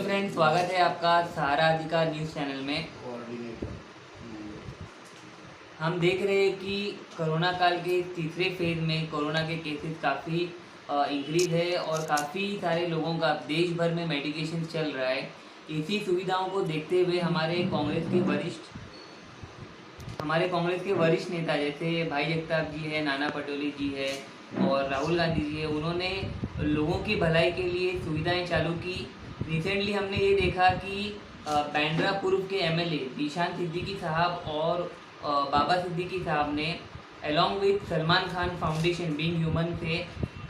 Friends, स्वागत है आपका सहारा अधिकार न्यूज़ चैनल में। हम देख रहे हैं कि कोरोना काल के तीसरे फेज में कोरोना के केसेस काफ़ी इंक्रीज है और काफ़ी सारे लोगों का देश भर में मेडिकेशन चल रहा है। इसी सुविधाओं को देखते हुए हमारे कांग्रेस के वरिष्ठ नेता जैसे भाई जगताप जी है, नाना पटोले जी है और राहुल गांधी जी है, उन्होंने लोगों की भलाई के लिए सुविधाएं चालू की। रिसेंटली हमने ये देखा कि बांद्रा पूर्व के एमएलए जीशान सिद्दीकी साहब और बाबा सिद्दीकी साहब ने along with Salman Khan foundation being human से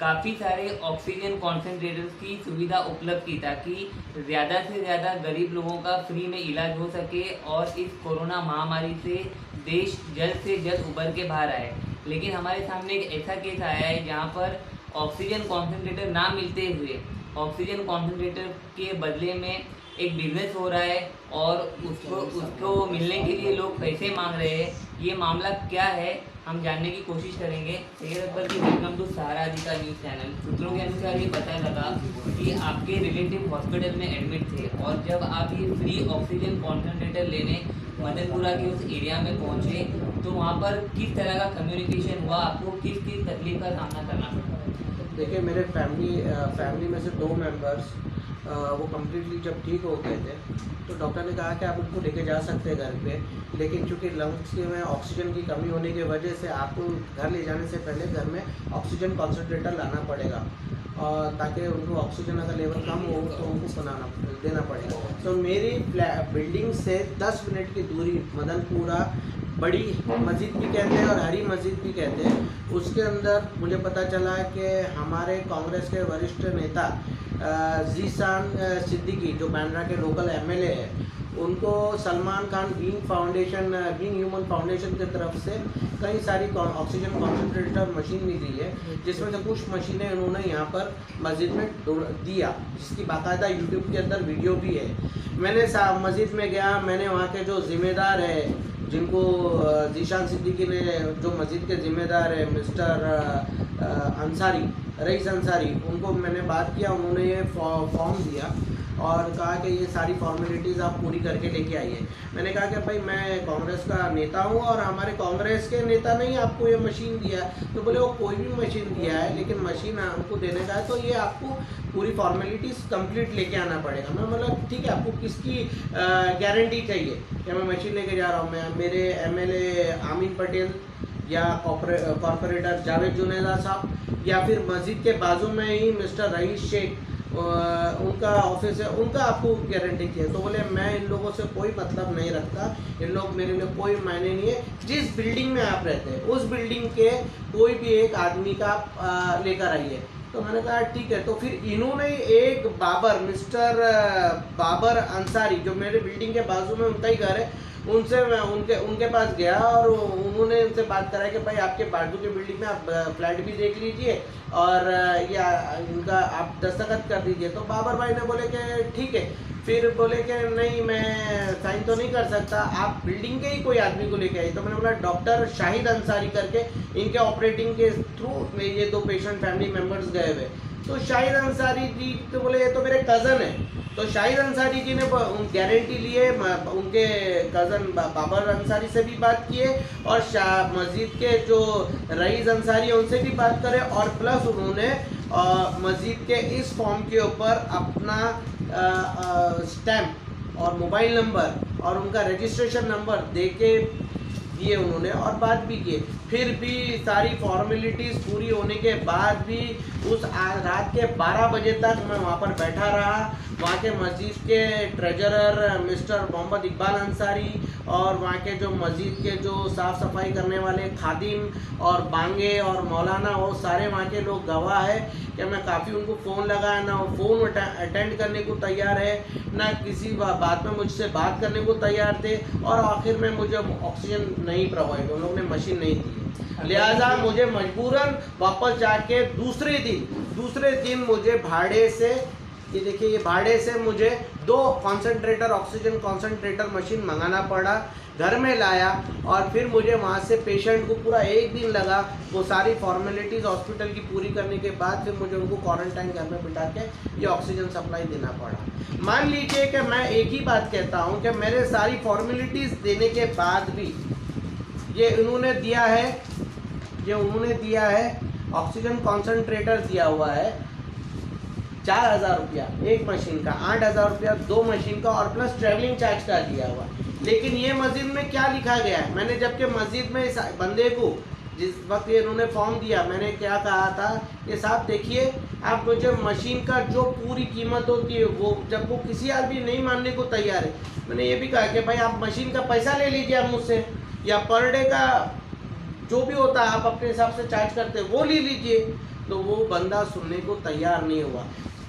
काफ़ी सारे ऑक्सीजन कॉन्सेंट्रेटर्स की सुविधा उपलब्ध की ताकि ज़्यादा से ज़्यादा गरीब लोगों का फ्री में इलाज हो सके और इस कोरोना महामारी से देश जल्द से जल्द उभर के बाहर आए। लेकिन हमारे सामने एक ऐसा केस आया है जहाँ पर ऑक्सीजन कॉन्सेंट्रेटर ना मिलते हुए ऑक्सीजन कॉन्सेंट्रेटर के बदले में एक बिजनेस हो रहा है और उसको मिलने के लिए लोग पैसे मांग रहे हैं। ये मामला क्या है हम जानने की कोशिश करेंगे। सैयद अकबर की वेलकम टू सहारा अधिकार न्यूज़ चैनल। सूत्रों के अनुसार ये पता लगा कि आपके रिलेटिव हॉस्पिटल में एडमिट थे और जब आप ये फ्री ऑक्सीजन कॉन्सेंट्रेटर लेने मदनपुरा के उस एरिया में पहुंचे तो वहाँ पर किस तरह का कम्युनिकेशन हुआ, आपको किस किस तकलीफ का सामना करना पड़ा? देखिए, मेरे फैमिली में से 2 मेंबर्स वो कम्प्लीटली जब ठीक हो गए थे तो डॉक्टर ने कहा कि आप उनको लेके जा सकते हैं घर पे, लेकिन चूंकि लंग्स में ऑक्सीजन की कमी होने की वजह से आपको घर ले जाने से पहले घर में ऑक्सीजन कॉन्सेंट्रेटर लाना पड़ेगा और ताकि उनको ऑक्सीजन अगर लेवल कम हो तो उनको देना पड़ेगा। तो मेरी बिल्डिंग से 10 मिनट की दूरी मदनपुरा बड़ी मस्जिद भी कहते हैं और हरी मस्जिद भी कहते हैं, उसके अंदर मुझे पता चला कि हमारे कांग्रेस के वरिष्ठ नेता जीशान सिद्दीकी जो बांद्रा के लोकल एमएलए है, उनको Salman Khan being human foundation की तरफ से कई सारी ऑक्सीजन कॉन्सेंट्रेटर मशीन मिली है, जिसमें से कुछ मशीनें उन्होंने यहाँ पर मस्जिद में दिया, जिसकी बाकायदा यूट्यूब के अंदर वीडियो भी है। मैंने मस्जिद में गया, मैंने वहाँ के जो ज़िम्मेदार है जिनको जीशान सिद्दीकी ने जो मस्जिद के ज़िम्मेदार है मिस्टर अंसारी, रईस अंसारी, उनको मैंने बात किया। उन्होंने ये फॉर्म दिया और कहा कि ये सारी फॉर्मेलिटीज़ आप पूरी करके लेके आइए। मैंने कहा कि भाई मैं कांग्रेस का नेता हूँ और हमारे कांग्रेस के नेता ने ही आपको ये मशीन दिया। तो बोले वो कोई भी मशीन दिया है लेकिन मशीन हमको देने का है तो ये आपको पूरी फॉर्मेलिटीज़ कंप्लीट लेके आना पड़ेगा। मैं बोला ठीक है, आपको किसकी गारंटी चाहिए कि मैं मशीन लेके जा रहा हूँ? मैं मेरे एमएलए आमीन पटेल या कॉर्पोरेटर जावेद जुनेदा साहब या फिर मस्जिद के बाजू में ही मिस्टर रईस शेख उनका ऑफिस है, उनका आपको गारंटी की है? तो बोले मैं इन लोगों से कोई मतलब नहीं रखता, इन लोग मेरे लिए कोई मायने नहीं है। जिस बिल्डिंग में आप रहते हैं उस बिल्डिंग के कोई भी एक आदमी का लेकर आइए। तो मैंने कहा ठीक है। तो फिर इन्होंने एक मिस्टर बाबर अंसारी जो मेरे बिल्डिंग के बाजू में उनका ही घर है, उनसे मैं उनके पास गया और उन्होंने उनसे बात कराई कि भाई आपके बाजू के बिल्डिंग में आप फ्लैट भी देख लीजिए और या इनका आप दस्तखत कर दीजिए। तो बाबर भाई ने बोले कि ठीक है। फिर बोले कि नहीं, मैं साइन तो नहीं कर सकता, आप बिल्डिंग के ही कोई आदमी को लेके आइए। तो मैंने बोला डॉक्टर शाहिद अंसारी करके इनके ऑपरेटिंग के थ्रू ये 2 पेशेंट फैमिली मेम्बर्स गए हुए। तो शाहिद अंसारी जी तो बोले ये तो मेरे कज़न है। तो शाहिद अंसारी जी ने गारंटी लिए, उनके कज़न बाबर अंसारी से भी बात किए और मस्जिद के जो रईस अंसारी है उनसे भी बात करे और प्लस उन्होंने मस्जिद के इस फॉर्म के ऊपर अपना स्टैम्प और मोबाइल नंबर और उनका रजिस्ट्रेशन नंबर दे के दिए उन्होंने और बात भी किए। फिर भी सारी फॉर्मेलिटीज़ पूरी होने के बाद भी उस रात के 12 बजे तक मैं वहाँ पर बैठा रहा। वहाँ के मस्जिद के ट्रेजरर मिस्टर मोहम्मद इकबाल अंसारी और वहाँ के जो मस्जिद के जो साफ़ सफाई करने वाले खादिम और बांगे और मौलाना, वो सारे वहाँ के लोग गवाह है कि मैं काफ़ी उनको फ़ोन लगाया, ना वो फ़ोन अटेंड करने को तैयार है, ना किसी बात में मुझसे बात करने को तैयार थे और आखिर में मुझे ऑक्सीजन नहीं प्रोवाइड, उन लोगों ने मशीन नहीं दी। लिहाजा मुझे मजबूरन वापस जाके दूसरे दिन मुझे भाड़े से ये देखिए, ये भाड़े से मुझे 2 कॉन्सेंट्रेटर, ऑक्सीजन कॉन्सेंट्रेटर मशीन मंगाना पड़ा, घर में लाया और फिर मुझे वहाँ से पेशेंट को पूरा 1 दिन लगा वो सारी फॉर्मेलिटीज़ हॉस्पिटल की पूरी करने के बाद फिर मुझे उनको क्वारंटाइन घर में बिठा के ये ऑक्सीजन सप्लाई देना पड़ा। मान लीजिए कि मैं एक ही बात कहता हूँ कि मेरे सारी फॉर्मेलिटीज़ देने के बाद भी ये उन्होंने दिया है ऑक्सीजन कॉन्सेंट्रेटर दिया हुआ है 4,000 रुपया एक मशीन का, 8,000 रुपया 2 मशीन का और प्लस ट्रैवलिंग चार्ज का दिया हुआ। लेकिन ये मस्जिद में क्या लिखा गया है, मैंने जबकि मस्जिद में इस बंदे को जिस वक्त ये इन्होंने फॉर्म दिया, मैंने क्या कहा था, ये साहब देखिए आप मुझे मशीन का जो पूरी कीमत होती है वो, जब वो किसी आदमी नहीं मानने को तैयार है, मैंने ये भी कहा कि भाई आप मशीन का पैसा ले लीजिए आप मुझसे, या पर डे का जो भी होता है आप अपने हिसाब से चार्ज करते हैं वो ले लीजिए। तो वो बंदा सुनने को तैयार नहीं हुआ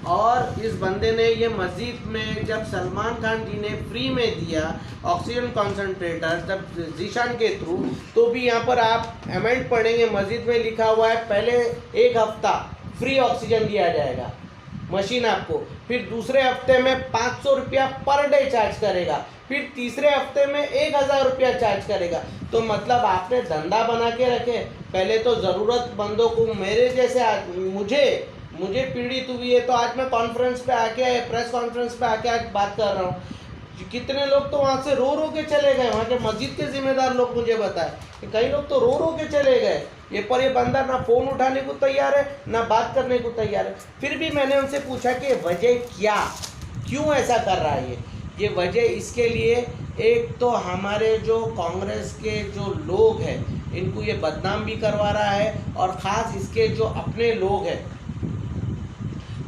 और इस बंदे ने ये मस्जिद में जब सलमान खान जी ने फ्री में दिया ऑक्सीजन कॉन्सेंट्रेटर तब जीशान के थ्रू, तो भी यहाँ पर आप अमेंड पढ़ेंगे मस्जिद में लिखा हुआ है पहले 1 हफ्ता फ्री ऑक्सीजन दिया जाएगा मशीन आपको, फिर दूसरे हफ्ते में 500 रुपया पर डे चार्ज करेगा, फिर तीसरे हफ्ते में 1,000 रुपया चार्ज करेगा। तो मतलब आपने धंधा बना के रखे, पहले तो ज़रूरतमंदों को, मेरे जैसे मुझे पीड़ित हुई है तो आज मैं कॉन्फ्रेंस पे आके, प्रेस कॉन्फ्रेंस पे आके आज बात कर रहा हूँ। कितने लोग तो वहाँ से रो के चले गए, वहाँ के मस्जिद के जिम्मेदार लोग मुझे बताए कि कई लोग तो रो के चले गए। ये बंदा ना फ़ोन उठाने को तैयार है ना बात करने को तैयार है। फिर भी मैंने उनसे पूछा कि वजह क्या, क्यों ऐसा कर रहा है ये वजह इसके लिए, एक तो हमारे जो कांग्रेस के जो लोग हैं इनको ये बदनाम भी करवा रहा है और ख़ास इसके जो अपने लोग हैं,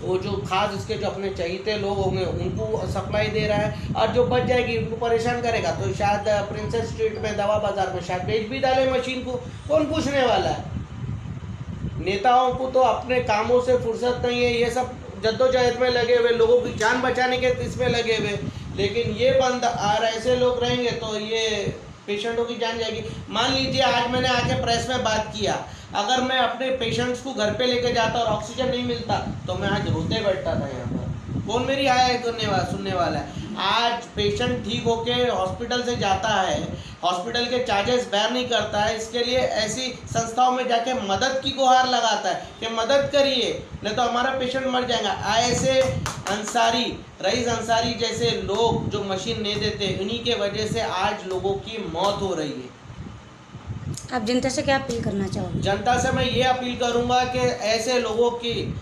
वो जो खास इसके जो अपने चहीते लोग होंगे उनको सप्लाई दे रहा है, और जो बच जाएगी उनको परेशान करेगा तो शायद प्रिंसेस स्ट्रीट में, दवा बाज़ार में शायद बेच भी डाले मशीन को, कौन पूछने वाला है। नेताओं को तो अपने कामों से फुर्सत नहीं है, ये सब जद्दोजहद में लगे हुए, लोगों की जान बचाने के इसमें लगे हुए, लेकिन ये बंद और ऐसे लोग रहेंगे तो ये पेशेंटों की जान जाएगी। मान लीजिए आज मैंने आके प्रेस में बात किया, अगर मैं अपने पेशेंट्स को घर पे लेके जाता और ऑक्सीजन नहीं मिलता तो मैं आज रोते बैठता था यहाँ पर, कौन मेरी आया सुनने वाला है। आज पेशेंट ठीक होके हॉस्पिटल से जाता है, हॉस्पिटल के चार्जेस बेयर नहीं करता है, इसके लिए ऐसी संस्थाओं में जाके मदद की गुहार लगाता है कि मदद करिए नहीं तो हमारा पेशेंट मर जाएगा। ऐसे अंसारी, रईस अंसारी जैसे लोग जो मशीन नहीं देते, उन्हीं के वजह से आज लोगों की मौत हो रही है। आप जनता से क्या अपील करना चाहोगे? जनता से मैं ये अपील करूंगा कि ऐसे लोगों की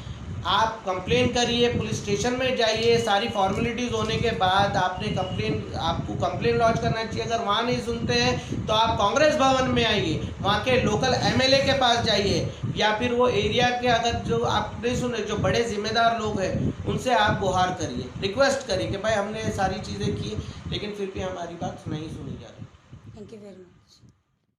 आप कंप्लेन करिए, पुलिस स्टेशन में जाइए, सारी फॉर्मेलिटीज़ होने के बाद आपको कंप्लेन लॉन्च करना चाहिए। अगर वहाँ नहीं सुनते हैं तो आप कांग्रेस भवन में आइए, वहाँ के लोकल एमएलए के पास जाइए, या फिर वो एरिया के अगर जो आप नहीं सुने जो बड़े जिम्मेदार लोग हैं उनसे आप गुहार करिए, रिक्वेस्ट करिए कि भाई हमने सारी चीज़ें की लेकिन फिर भी हमारी बात नहीं सुनी जा रही। Thank you very much.